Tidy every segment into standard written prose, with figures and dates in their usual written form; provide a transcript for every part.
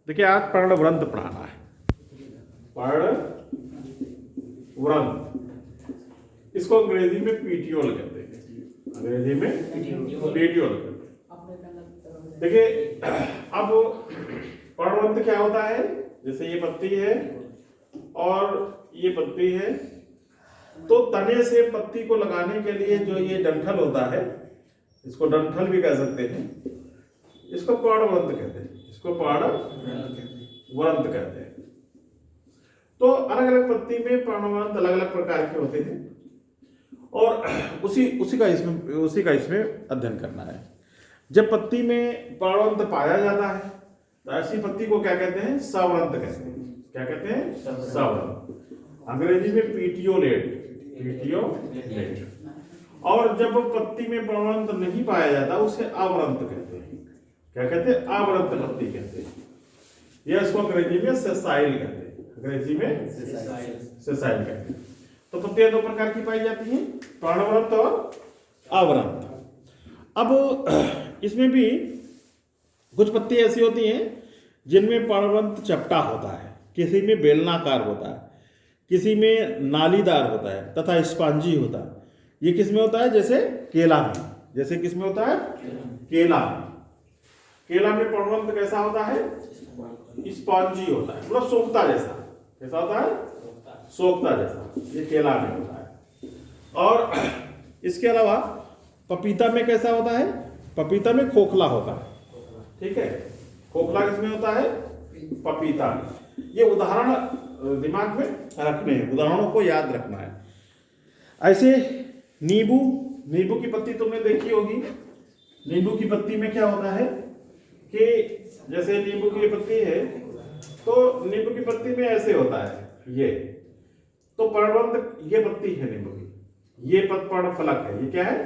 देखिए आज पर्णवृंत पढ़ाना है। पर्णवृंत, इसको अंग्रेजी में पीटियोल कहते हैं। अंग्रेजी में पीटियोल कहते हैं। देखिए अब पर्णवृंत क्या होता है, जैसे ये पत्ती है और ये पत्ती है, तो तने से पत्ती को लगाने के लिए जो ये डंठल होता है, इसको डंठल भी कह सकते हैं, इसको पर्णवृंत कहते हैं। इसको पर्णवृंत कहते हैं। तो अलग अलग पत्ती में पर्णवृंत अलग अलग प्रकार के होते हैं और उसी का इसमें अध्ययन करना है। जब पत्ती में पर्णवृंत पाया जाता है तो ऐसी पत्ती को क्या कहते हैं, सवृंत कहते हैं। क्या कहते हैं, सवृंत। अंग्रेजी में पीटियोलेट। और जब पत्ती में पर्णवृंत नहीं पाया जाता उसे अवृंत कहते हैं। क्या कहते हैं, अवृंत पत्ती कहते हैं। यह इसको अंग्रेजी में सेसाइल कहते हैं। अंग्रेजी में सेसाइल कहते हैं। तो पत्तियां दो प्रकार की पाई जाती हैं, पर्णवृंत और अवृंत। अब इसमें भी कुछ पत्ती ऐसी होती हैं जिनमें पर्णवृंत चपटा होता है, किसी में बेलनाकार होता है, किसी में नालीदार होता है तथा स्पंजी होता है। ये किस में होता है, जैसे केला में। जैसे किस में होता है, केला में। केला में पर्णवृंत कैसा होता है, स्पंजी होता है, मतलब सोखता जैसा। कैसा होता है, सोखता जैसा। ये केला में होता है। और इसके अलावा पपीता में कैसा होता है, पपीता में खोखला होता है। ठीक है, खोखला किसमें होता है, पपीता में। ये उदाहरण दिमाग में रखने हैं, उदाहरणों को याद रखना है। ऐसे नींबू की पत्ती तुमने देखी होगी। नींबू की पत्ती में क्या होता है कि जैसे नींबू की पत्ती है तो नींबू की पत्ती में ऐसे होता है, ये तो पर्णवृंत, ये पत्ती है नींबू की, ये पर्णफलक है, ये क्या है,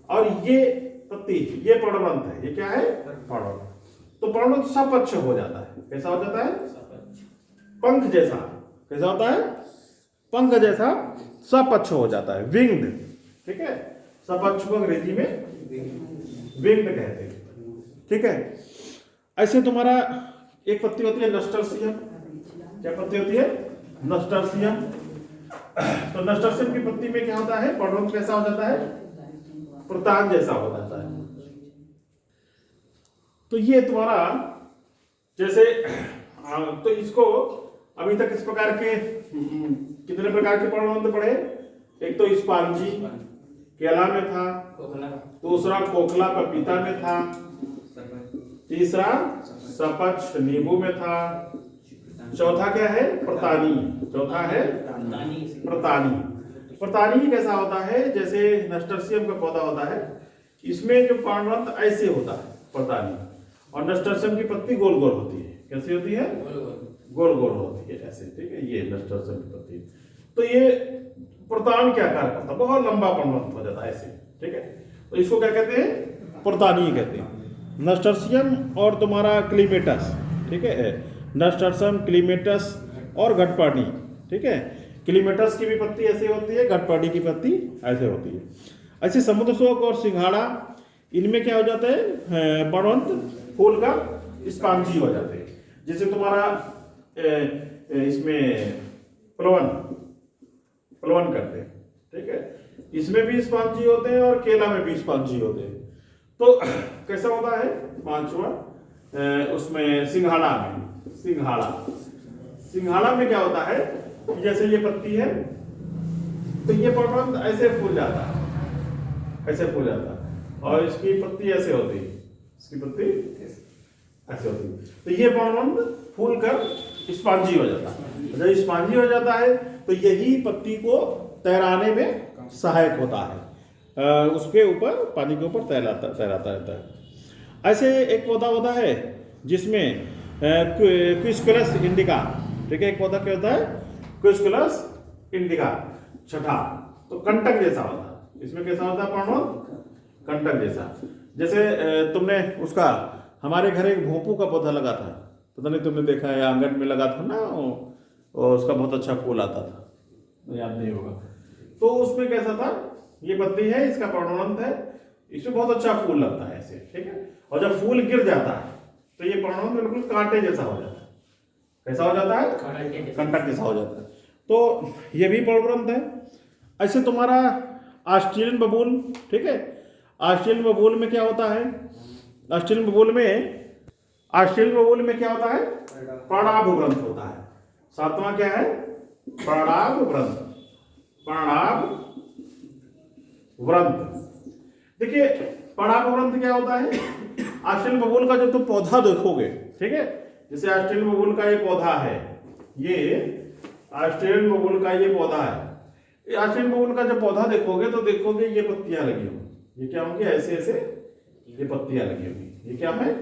और ये पत्ती, ये पर्णवृंत है, ये क्या है, पर्णवृंत। तो पर्णवृंत सपक्ष हो जाता है। कैसा हो जाता है, पंख जैसा। कैसा होता है, पंख जैसा सपक्ष हो जाता है, विंग्ड। ठीक है, सपक्ष को अंग्रेजी में विंग्ड कहते हैं। ठीक है, ऐसे तुम्हारा एक पत्ती होती है नस्टर्सियम। क्या पत्ती होती है, नस्टर्सियम। तो नस्टर्सियम की पत्ती में क्या होता है, पर्णवृंत कैसा हो जाता है, प्रतान जैसा हो जाता है। तो ये तुम्हारा जैसे तो इसको अभी तक इस प्रकार के कितने प्रकार के पर्णवृंत पढ़े। एक तो स्पंजी केला में था, दूसरा खोखला पपीता में था, तीसरा सपक्ष नींबू में था, चौथा क्या है, प्रतानी। चौथा है प्रतानी। प्रतानी कैसा होता है, जैसे नस्टर्सियम का पौधा होता है, इसमें जो पर्णवृंत ऐसे होता है प्रतानी, और नस्टर्सियम की पत्ती गोल गोल होती है। कैसी होती है, गोल गोल होती है ऐसे। ठीक है, ये नस्टर्सियम की पत्ती। तो ये प्रतान क्या कार्य करता है, बहुत लंबा पर्णवृंत हो जाता है ऐसे। ठीक है, तो इसको क्या कहते हैं, प्रतानी कहते हैं। नस्टर्सियम और तुम्हारा क्लीमेटस। ठीक है, नस्टर्सियम, क्लीमेटस और घटपर्णी। ठीक है, क्लीमेटस की भी पत्ती ऐसे होती है, घटपर्णी की पत्ती ऐसे होती है। ऐसे समुद्रशोक और सिंघाड़ा, इनमें क्या हो जाता है, पर्णवृंत फूल का स्पंजी हो जाते हैं। जैसे तुम्हारा इसमें प्लवन करते हैं। ठीक है, इसमें भी स्पंजी होते हैं और केला में भी स्पंजी होते हैं। तो कैसा होता है, पांचवा उसमें सिंघाड़ा में क्या होता है, जैसे ये पत्ती है तो ये पर्णवृंत ऐसे फूल जाता है, ऐसे फूल जाता है, और इसकी पत्ती ऐसे होती है, इसकी पत्ती ऐसे होती है। तो ये पर्णवृंत फूल कर स्पंजी हो जाता है। जब स्पंजी हो जाता है तो यही पत्ती को तैराने में सहायक होता है, उसके ऊपर, पानी के ऊपर तैराता रहता है। ऐसे एक पौधा होता है जिसमें क्विस्कुलस इंडिका। ठीक है, एक पौधा क्या होता है, क्विस्कुलस इंडिका। छठा, तो कंटक जैसा होता है। इसमें कैसा होता है पर्णवृंत, कंटक जैसा। जैसे तुमने उसका, हमारे घर एक भोंपू का पौधा लगा था, पता नहीं तुमने देखा है, आंगन में लगा था ना, और उसका बहुत अच्छा फूल आता था, याद नहीं होगा। तो उसमें कैसा था, ये पत्ती है, इसका पर्णवृंत है, इसमें बहुत अच्छा फूल लगता है ऐसे। ठीक है, और जब फूल गिर जाता है तो ये पर्णवंत बिल्कुल कांटे जैसा हो जाता है। कैसा हो जाता है? कंटक जैसा हो जाता है। तो ये भी पर्णवंत है। ऐसे तुम्हारा ऑस्ट्रेलियन बबूल, ठीक है, ऑस्ट्रेलियन बबूल में क्या होता है? ऑस्ट्रेलियन बबूल में क्या होता है? पर्णाभ व्रंत होता है। सातवां क्या है? पर्णाभ व्रंत। पर्णाभ व्रंत। देखिए पर्णाभ व्रंत क्या होता है? ऑस्ट्रेलियन बबूल का जब तुम पौधा देखोगे, ठीक है, जैसे ऑस्ट्रेलियन बबूल का ये पौधा है, ये ऑस्ट्रेलियन बबूल का ये पौधा है। ऑस्ट्रेलियन बबूल का जब पौधा देखोगे तो देखोगे ये पत्तियां लगी होंगी। ये क्या होंगी? ऐसे ऐसे ये पत्तियां लगी होंगी। ये क्या है?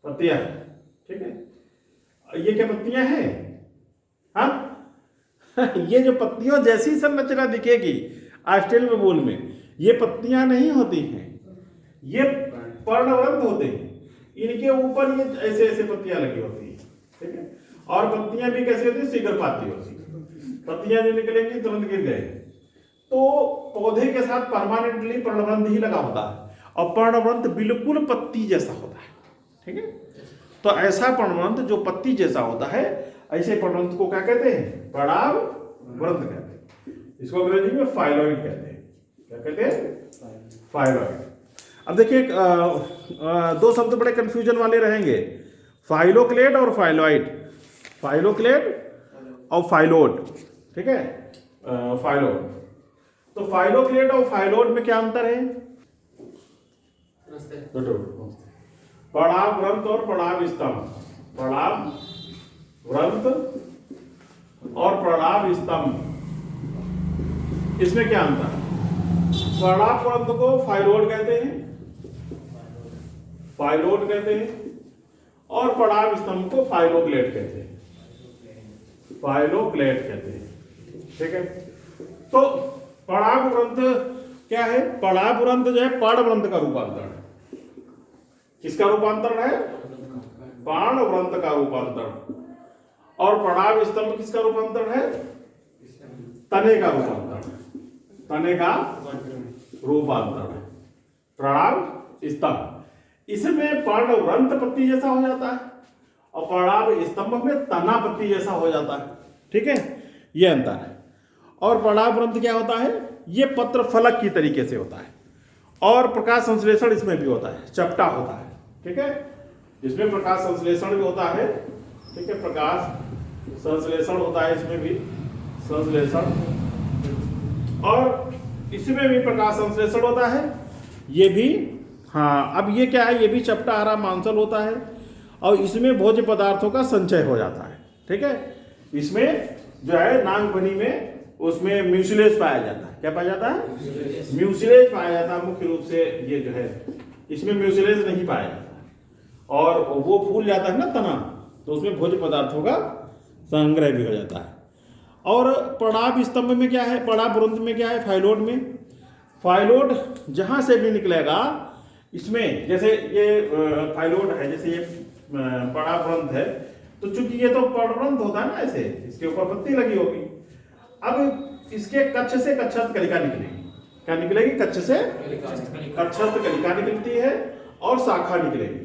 पत्तियां, ठीक है। ये क्या पत्तियां हैं? हाँ ये जो पत्तियों जैसी संरचना दिखेगी ऑस्ट्रेलियन बबूल में, ये पत्तियां नहीं होती हैं, ये पर्णवृंत होते हैं। इनके ऊपर ये ऐसे ऐसे पत्तियां लगी होती है, ठीक है। और पत्तियां भी कैसी होती है? शीघ्रपाती होती है। पत्तियां जो निकलेंगी तुरंत गिर गए। तो पौधे के साथ परमानेंटली पर्णवृंत ही लगा होता है और पर्णवृंत बिल्कुल पत्ती जैसा होता है, ठीक है। तो ऐसा पर्णवृंत जो पत्ती जैसा होता है, ऐसे पर्णवृंत को क्या कहते हैं? पर्णाभ व्रंत कहते हैं। इसको अंग्रेजी में फाइलॉइड कहते हैं। क्या कहते हैं? फाइलॉइड। अब देखिए दो शब्द बड़े कंफ्यूजन वाले रहेंगे, फाइलोक्लेड और फाइलॉइड। फाइलोक्लेड और फाइलोड, ठीक है, फाइलोड। तो फाइलोक्लेड और फाइलोड में क्या अंतर है? पर्णाभ व्रंत और पर्णाभ स्तंभ। पर्णाभ व्रंत और पर्णाभ स्तंभ, इसमें क्या अंतर है? पर्णाभ व्रंत को फाइलोड कहते हैं, फाइलोड कहते हैं, और पर्णाभ स्तंभ को फाइलोक्लेड कहते हैं। फाइलोक्लेड कहते हैं, ठीक है। तो पर्णाभ व्रंत क्या है? पर्णाभ व्रंत जो है पर्णवृंत का रूपांतरण है। किसका रूपांतरण है? पर्णवृंत का रूपांतरण। और पर्णाभ स्तंभ किसका रूपांतरण है? तने का रूपांतरण। तने का रूपांतरण, पर्णाभ स्तंभ। इसमें पर्णवृंत पत्ती जैसा हो जाता है और पर्णाभ स्तंभ में तना पत्ती जैसा हो जाता है, ठीक है, ये अंतर है। और पर्णाभ व्रंत क्या होता है? ये पत्र फलक की तरीके से होता है और प्रकाश संश्लेषण इसमें भी होता है, चपटा होता है, ठीक है। इसमें प्रकाश संश्लेषण भी होता है, ठीक है, प्रकाश संश्लेषण होता है इसमें भी, संश्लेषण, और इसमें भी प्रकाश संश्लेषण होता है, ये भी। हाँ, अब ये क्या है? ये भी चपटा हरा मांसल होता है और इसमें भोज्य पदार्थों का संचय हो जाता है, ठीक है। इसमें जो है नागफनी में उसमें म्यूसिलेज पाया जाता है। क्या पाया जाता है? म्यूसिलेज पाया जाता है मुख्य रूप से। ये जो है इसमें म्यूसिलेज नहीं पाया जाता और वो फूल जाता है ना तना, तो उसमें भोज्य पदार्थों का संग्रह भी हो जाता है। और पर्णाभ स्तंभ में क्या है? पर्णाभ व्रंत में क्या है? फाइलोड में, फाइलोड जहां से भी निकलेगा इसमें, जैसे ये फाइलोड है, जैसे ये पर्णाभ व्रंत है, तो चूंकि ये तो पर्णवृंत होता है ना, ऐसे इसके ऊपर पत्ती लगी होगी। अब इसके कच्छ से कच्छस्थ कलिका निकलेगी। क्या निकलेगी? कच्छ से कच्छस्थ कलिका निकलती है और शाखा निकलेगी।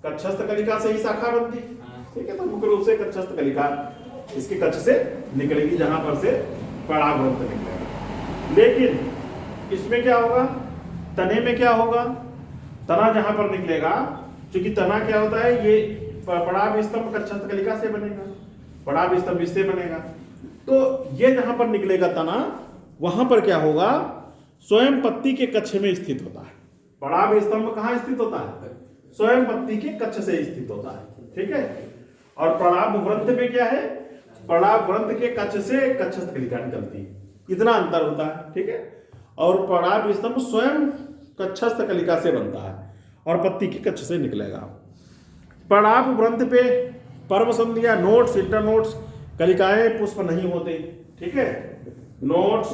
कच्छस्थ कलिका से ही शाखा बनती है, ठीक है। तो मुख्य रूप से कच्छस्थ कलिका इसके कच्छ से निकलेगी, जहां पर से पर्णाभ व्रंत निकलेगा। लेकिन इसमें क्या होगा? तने में क्या होगा? तना जहां पर निकलेगा, क्योंकि तना क्या होता है? ये पर्णाभ स्तंभ कच्छस्थ कलिका से बनेगा, पर्णाभ स्तंभ इससे बनेगा। तो ये जहां पर निकलेगा तना, वहां पर क्या होगा? स्वयं पत्ती के कक्ष में स्थित होता है। पर्णाभ स्तंभ कहां स्थित होता है? स्वयं पत्ती के कक्ष से स्थित होता है, ठीक है। और पर्णाभ व्रंत में क्या है? पर्णाभ व्रंत के कक्ष से कच्छस्थ कलिका निकलती है, इतना अंतर होता है, ठीक है। और पर्णाभ स्तंभ स्वयं कच्छस्थ कलिका से बनता है और पत्ती के कक्ष से निकलेगा। पर्णाभ व्रंत पे पर्व संधियां, नोट्स, इंटरनोट्स, कलिकाएं, पुष्प नहीं होते, ठीक है। नोट्स,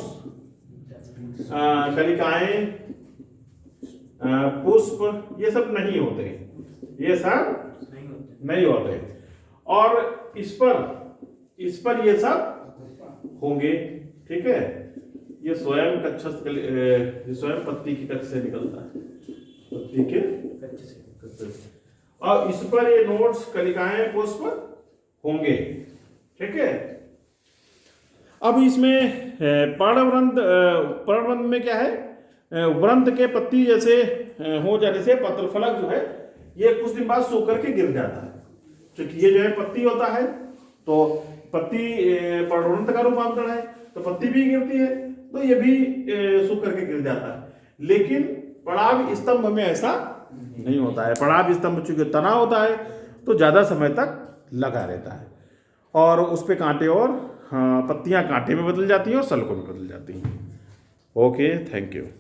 कलिकाएं, पुष्प, ये सब नहीं होते, ये सब नहीं होते। और इस पर ये सब होंगे, ठीक है। ये स्वयं कच्छस्थ स्वयं पत्ती के कक्ष से निकलता है, पत्ती के कक्ष से। और इस पर ये नोट्स, कलिकाएं, पुष्प होंगे। ठीक है। अब इसमें पर्णवृंत में क्या है, वृंत के पत्ती जैसे हो जाने से पत्रफलक जो है ये कुछ दिन बाद सूख करके गिर जाता है। क्योंकि ये जो है पत्ती होता है, तो पत्ती पर्णवृंत का रूपांतर है, तो पत्ती भी गिरती है, तो ये भी सूख करके गिर जाता है। लेकिन पड़ाव स्तंभ में ऐसा नहीं होता है। पड़ाव स्तंभ चूंकि तना होता है तो ज्यादा समय तक लगा रहता है, और उस पे कांटे और पत्तियां कांटे में बदल जाती हैं और सलकों में बदल जाती हैं। Okay, thank you.